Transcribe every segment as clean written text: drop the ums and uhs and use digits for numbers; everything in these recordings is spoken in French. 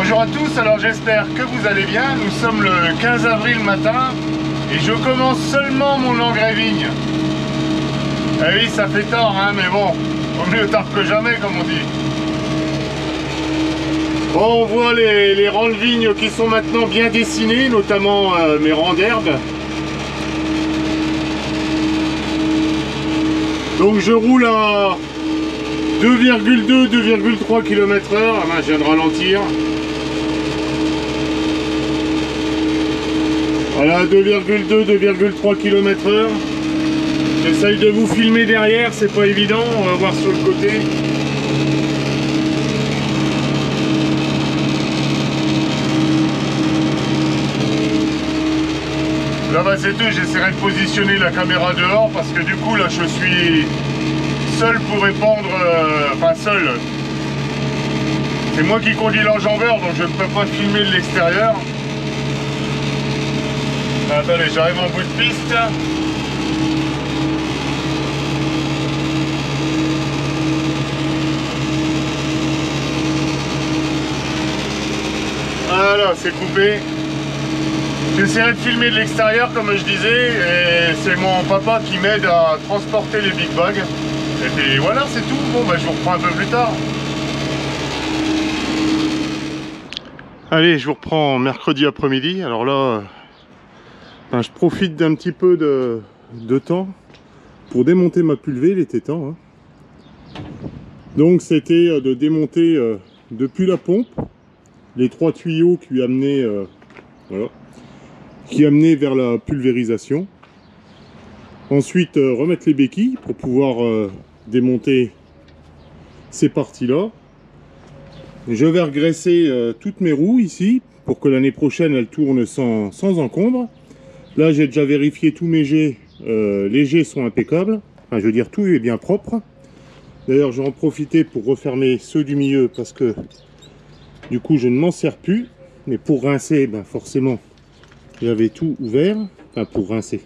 Bonjour à tous, alors j'espère que vous allez bien. Nous sommes le 15 avril matin et je commence seulement mon engrais vigne. Eh oui, ça fait tort, hein, mais bon, au mieux tard que jamais, comme on dit. Bon, on voit les rangs de vignes qui sont maintenant bien dessinés, notamment mes rangs d'herbe. Donc je roule à 2,2-2,3 km/h. Ah ben, je viens de ralentir. Voilà, 2,2-2,3 km/h. J'essaye de vous filmer derrière, c'est pas évident. On va voir sur le côté. Là bah c'est tout, j'essaierai de positionner la caméra dehors parce que du coup là je suis seul pour répandre, enfin seul. C'est moi qui conduis l'enjambeur donc je ne peux pas filmer de l'extérieur. Attendez, j'arrive en bout de piste. Voilà, c'est coupé. J'essaierai de filmer de l'extérieur comme je disais et c'est mon papa qui m'aide à transporter les big bags. Et puis voilà, c'est tout. Bon bah je vous reprends un peu plus tard. Allez, je vous reprends mercredi après-midi. Alors là, je profite d'un petit peu de temps pour démonter ma pulvée, il était temps. Hein. Donc c'était de démonter depuis la pompe les 3 tuyaux qui amenaient voilà, qui amenait vers la pulvérisation. Ensuite, remettre les béquilles pour pouvoir démonter ces parties-là. Je vais regraisser toutes mes roues ici pour que l'année prochaine elles tournent sans encombre. Là, j'ai déjà vérifié tous mes jets. Les jets sont impeccables. Enfin, je veux dire, tout est bien propre. D'ailleurs, je vais en profiter pour refermer ceux du milieu parce que du coup, je ne m'en sers plus. Mais pour rincer, ben, forcément, j'avais tout ouvert, enfin pour rincer.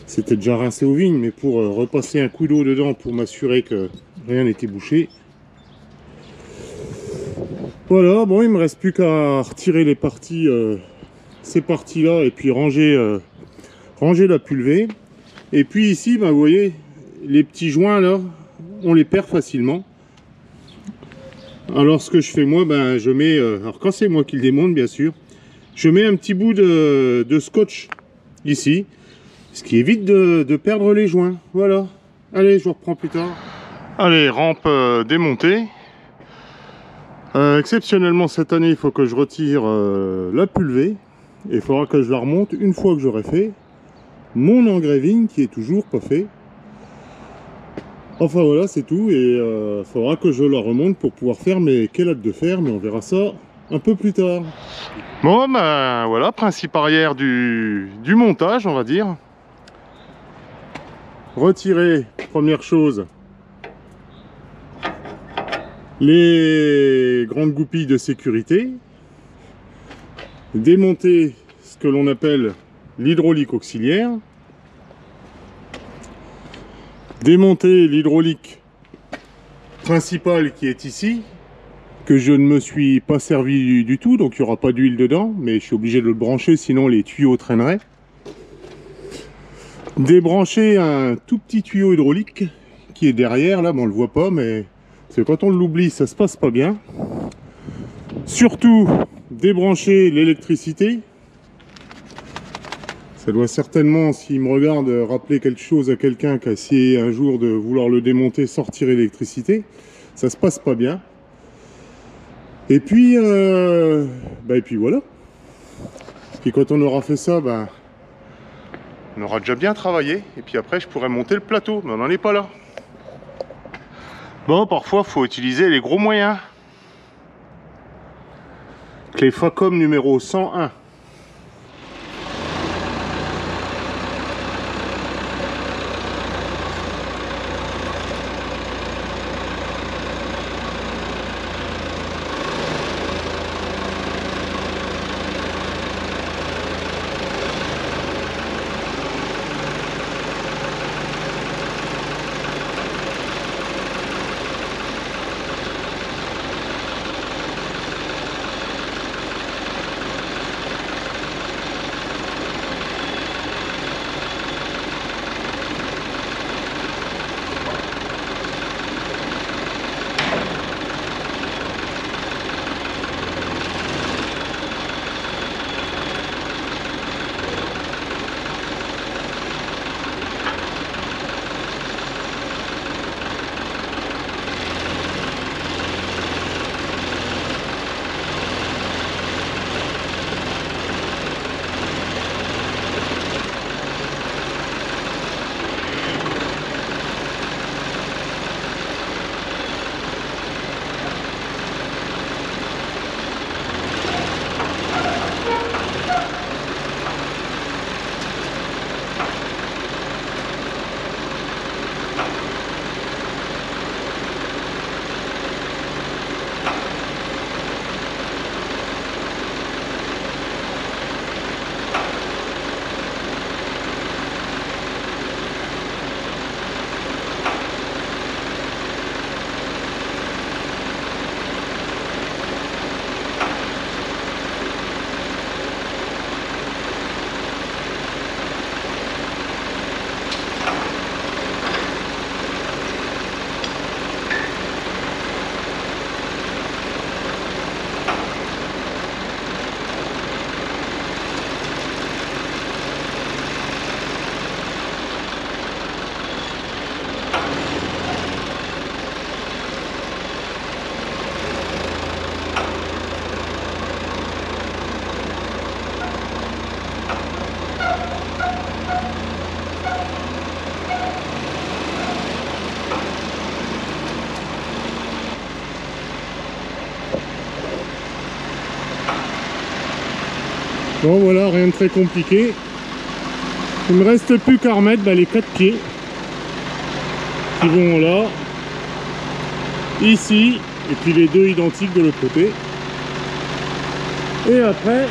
C'était déjà rincé aux vignes, mais pour repasser un coup d'eau dedans pour m'assurer que rien n'était bouché. Voilà, bon, il me reste plus qu'à retirer les parties, ces parties-là, et puis ranger la pulvée. Et puis ici, ben, vous voyez, les petits joints là, on les perd facilement. Alors ce que je fais moi, ben, je mets, alors quand c'est moi qui le démonte bien sûr, je mets un petit bout de scotch ici, ce qui évite de perdre les joints. Voilà. Allez, je vous reprends plus tard. Allez, rampe démontée. Exceptionnellement cette année, il faut que je retire la pulvée. Et il faudra que je la remonte une fois que j'aurai fait mon engrais vigne qui est toujours pas fait. Enfin voilà, c'est tout. Et il faudra que je la remonte pour pouvoir faire mes quélates de fer, mais on verra ça un peu plus tard. Bon ben voilà, principe arrière du montage on va dire. Retirer, première chose, les grandes goupilles de sécurité. Démonter ce que l'on appelle l'hydraulique auxiliaire. Démonter l'hydraulique principale qui est ici, que je ne me suis pas servi du tout, donc il n'y aura pas d'huile dedans, mais je suis obligé de le brancher, sinon les tuyaux traîneraient. Débrancher un tout petit tuyau hydraulique qui est derrière, là, bon, on le voit pas, mais c'est quand on l'oublie, ça se passe pas bien. Surtout, débrancher l'électricité. Ça doit certainement, s'il me regarde, rappeler quelque chose à quelqu'un qui a essayé un jour de vouloir le démonter, sortir l'électricité. Ça se passe pas bien. Et puis, et puis voilà. Puis quand on aura fait ça, ben, on aura déjà bien travaillé. Et puis après, je pourrai monter le plateau. Mais on n'en est pas là. Bon, parfois, il faut utiliser les gros moyens. Clé Facom numéro 101. Bon voilà, rien de très compliqué. Il me reste plus qu'à remettre les 4 pieds qui vont là, ici, et puis les 2 identiques de l'autre côté. Et après,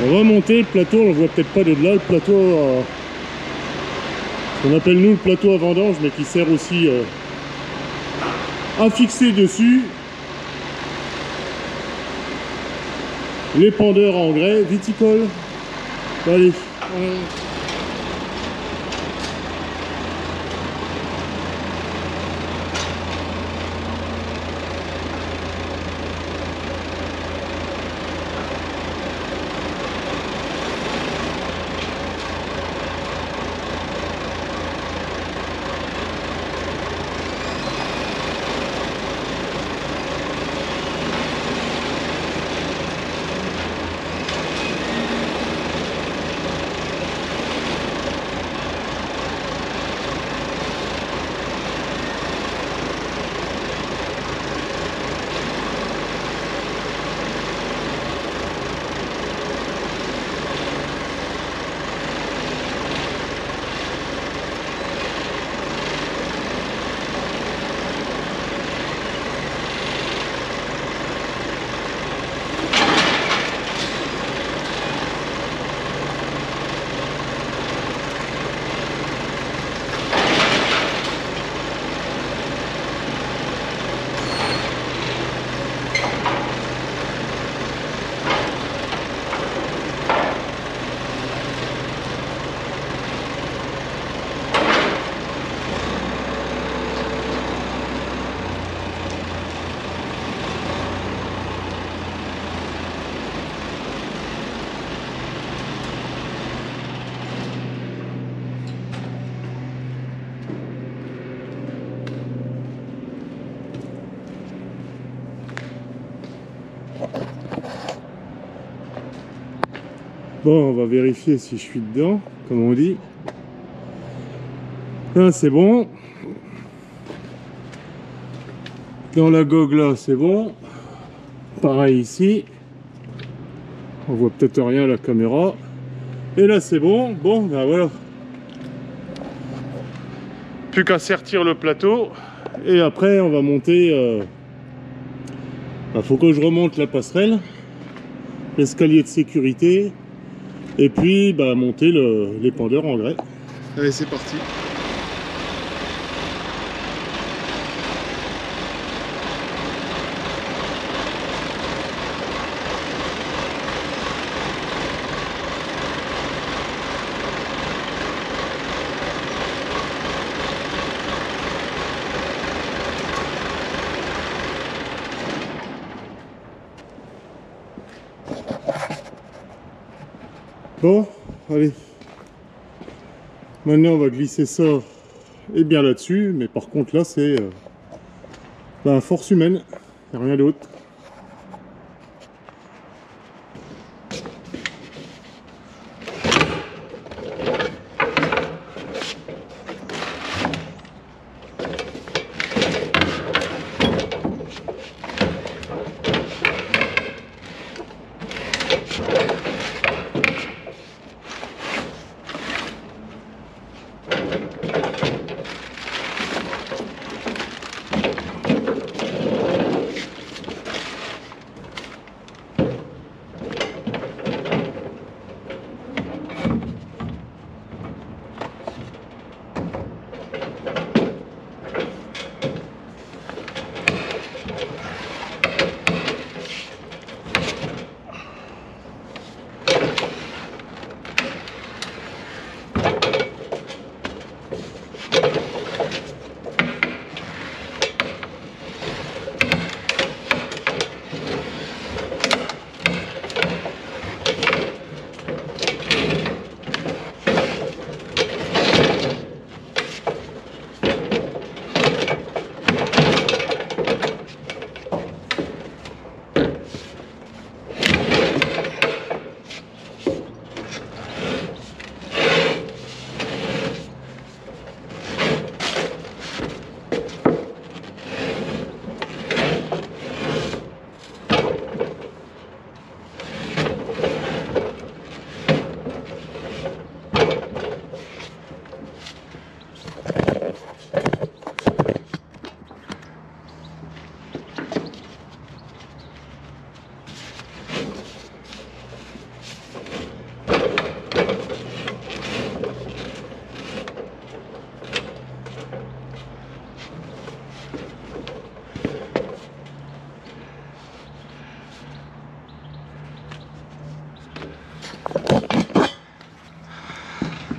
on va monter le plateau. On le voit peut-être pas de là, le plateau qu'on appelle nous le plateau à vendange, mais qui sert aussi à fixer dessus les pendeurs à engrais viticoles. Allez, bon, on va vérifier si je suis dedans, comme on dit. Là, c'est bon. Dans la gogue, là, c'est bon. Pareil ici. On voit peut-être rien à la caméra. Et là, c'est bon. Bon, ben voilà. Plus qu'à sertir le plateau. Et après, on va monter... faut que je remonte la passerelle. L'escalier de sécurité. Et puis, monter les pendeurs en grès. Allez, c'est parti. Bon, allez. Maintenant, on va glisser ça et bien là-dessus. Mais par contre, là, c'est force humaine. Il n'y a rien d'autre.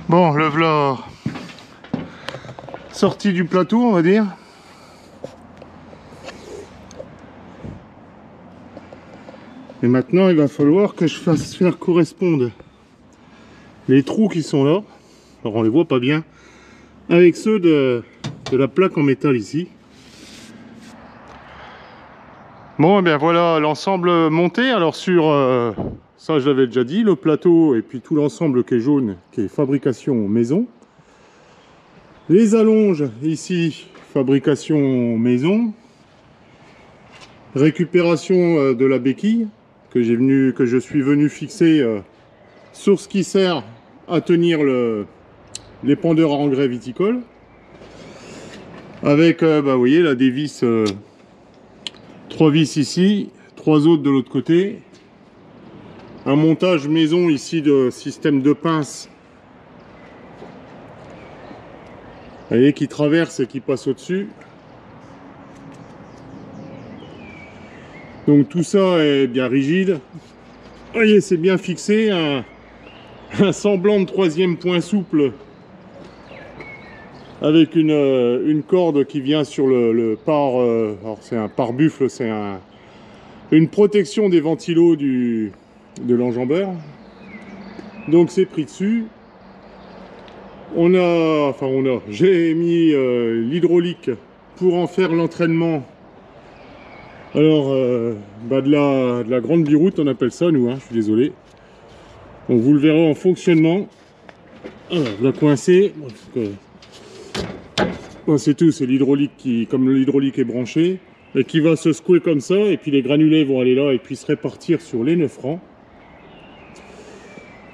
Bon, le voilà sorti du plateau, on va dire. Et maintenant, il va falloir que je fasse faire correspondre les trous qui sont là. Alors, on les voit pas bien avec ceux de la plaque en métal ici. Bon, et bien voilà l'ensemble monté. Alors sur ça, je l'avais déjà dit, le plateau et puis tout l'ensemble qui est jaune, qui est fabrication maison. Les allonges ici, fabrication maison. Récupération de la béquille que je suis venu fixer sur ce qui sert à tenir l'épandeur à engrais viticole. Avec, vous voyez, là, des vis, 3 vis ici, 3 autres de l'autre côté. Un montage maison ici de système de pince. Vous voyez, qui traverse et qui passe au-dessus. Donc tout ça est bien rigide. Vous voyez, c'est bien fixé. Un semblant de 3e point souple. Avec une corde qui vient sur le pare... alors c'est un pare-buffle, c'est une protection des ventilos de l'enjambeur. Donc c'est pris dessus. J'ai mis l'hydraulique pour en faire l'entraînement. Alors, de la grande biroute, on appelle ça, nous, hein, je suis désolé. Donc vous le verrez en fonctionnement. Alors, la coincer. Bon, c'est tout, c'est l'hydraulique qui, comme l'hydraulique est branché, et qui va se secouer comme ça, et puis les granulés vont aller là et puis se répartir sur les 9 rangs.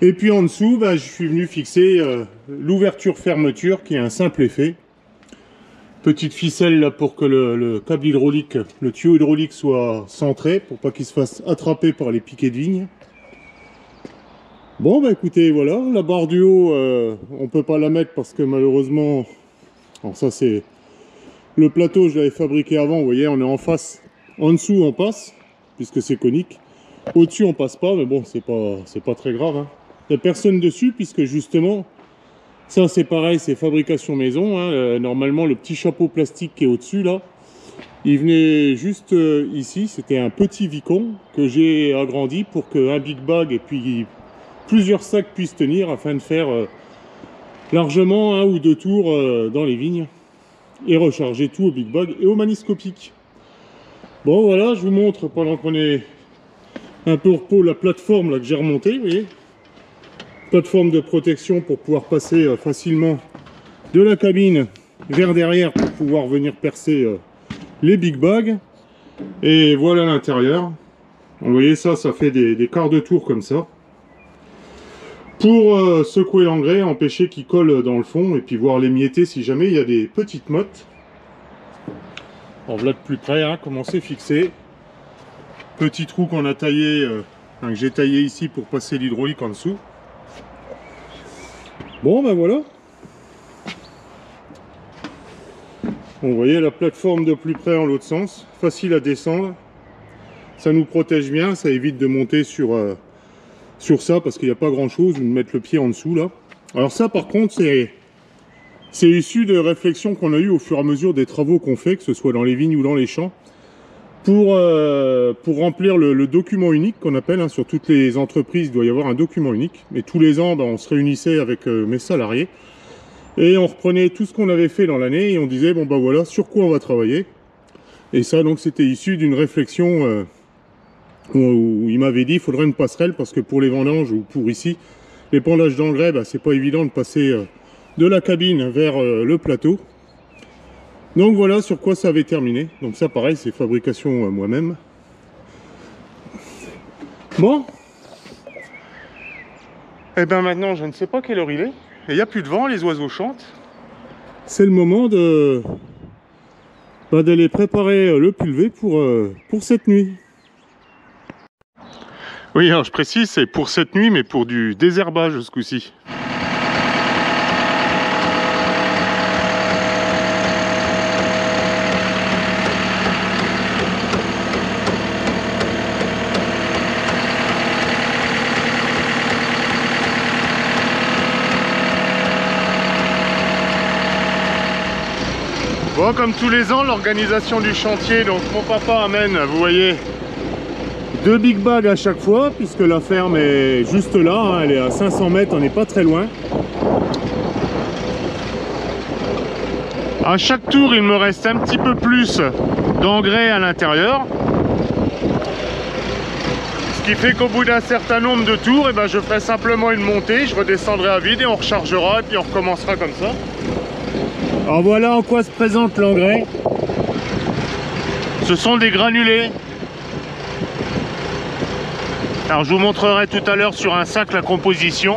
Et puis en dessous, je suis venu fixer l'ouverture-fermeture qui est un simple effet. Petite ficelle là pour que le câble hydraulique, le tuyau hydraulique soit centré, pour pas qu'il se fasse attraper par les piquets de vigne. Bon écoutez, voilà, la barre du haut, on peut pas la mettre parce que malheureusement, alors ça c'est le plateau, je l'avais fabriqué avant, vous voyez, on est en face, en dessous on passe, puisque c'est conique. Au-dessus on passe pas, mais bon, c'est pas très grave, hein. Il n'y a personne dessus, puisque justement, ça c'est pareil, c'est fabrication maison, hein. Normalement le petit chapeau plastique qui est au-dessus là, il venait juste ici, c'était un petit vicon que j'ai agrandi pour qu'un big bag et puis plusieurs sacs puissent tenir afin de faire largement 1 ou 2 tours dans les vignes et recharger tout au big bag et au maniscopique. Bon voilà, je vous montre pendant qu'on est un peu au repos la plateforme là que j'ai remontée, vous voyez. Plateforme de protection pour pouvoir passer facilement de la cabine vers derrière pour pouvoir venir percer les big bags. Et voilà l'intérieur. Vous voyez ça fait des quarts de tour comme ça. Pour secouer l'engrais, empêcher qu'il colle dans le fond et puis voir l'émietter si jamais il y a des petites mottes. Alors voilà de plus près, hein, comment c'est fixé. Petit trou qu'on a taillé, que j'ai taillé ici pour passer l'hydraulique en dessous. Bon voilà. Bon, vous voyez la plateforme de plus près en l'autre sens, facile à descendre. Ça nous protège bien, ça évite de monter sur ça parce qu'il n'y a pas grand chose, ou de mettre le pied en dessous là. Alors ça par contre c'est issu de réflexions qu'on a eues au fur et à mesure des travaux qu'on fait, que ce soit dans les vignes ou dans les champs, pour remplir le document unique qu'on appelle, hein, sur toutes les entreprises il doit y avoir un document unique, et tous les ans on se réunissait avec mes salariés et on reprenait tout ce qu'on avait fait dans l'année et on disait bon voilà sur quoi on va travailler. Et ça donc c'était issu d'une réflexion où il m'avait dit il faudrait une passerelle parce que pour les vendanges ou pour ici l'épandage d'engrais, c'est pas évident de passer de la cabine vers le plateau. Donc voilà sur quoi ça avait terminé. Donc ça pareil, c'est fabrication moi-même. Bon. Et bien maintenant je ne sais pas quelle heure il est. Et il n'y a plus de vent, les oiseaux chantent. C'est le moment d'aller préparer le pulvé pour cette nuit. Oui, alors je précise, c'est pour cette nuit, mais pour du désherbage ce coup-ci. Bon, comme tous les ans, l'organisation du chantier, donc mon papa amène, vous voyez, 2 big bags à chaque fois, puisque la ferme est juste là, hein, elle est à 500 mètres, on n'est pas très loin. À chaque tour, il me reste un petit peu plus d'engrais à l'intérieur. Ce qui fait qu'au bout d'un certain nombre de tours, eh ben, je ferai simplement une montée, je redescendrai à vide et on rechargera et puis on recommencera comme ça. Alors voilà en quoi se présente l'engrais. Ce sont des granulés. Alors je vous montrerai tout à l'heure sur un sac la composition.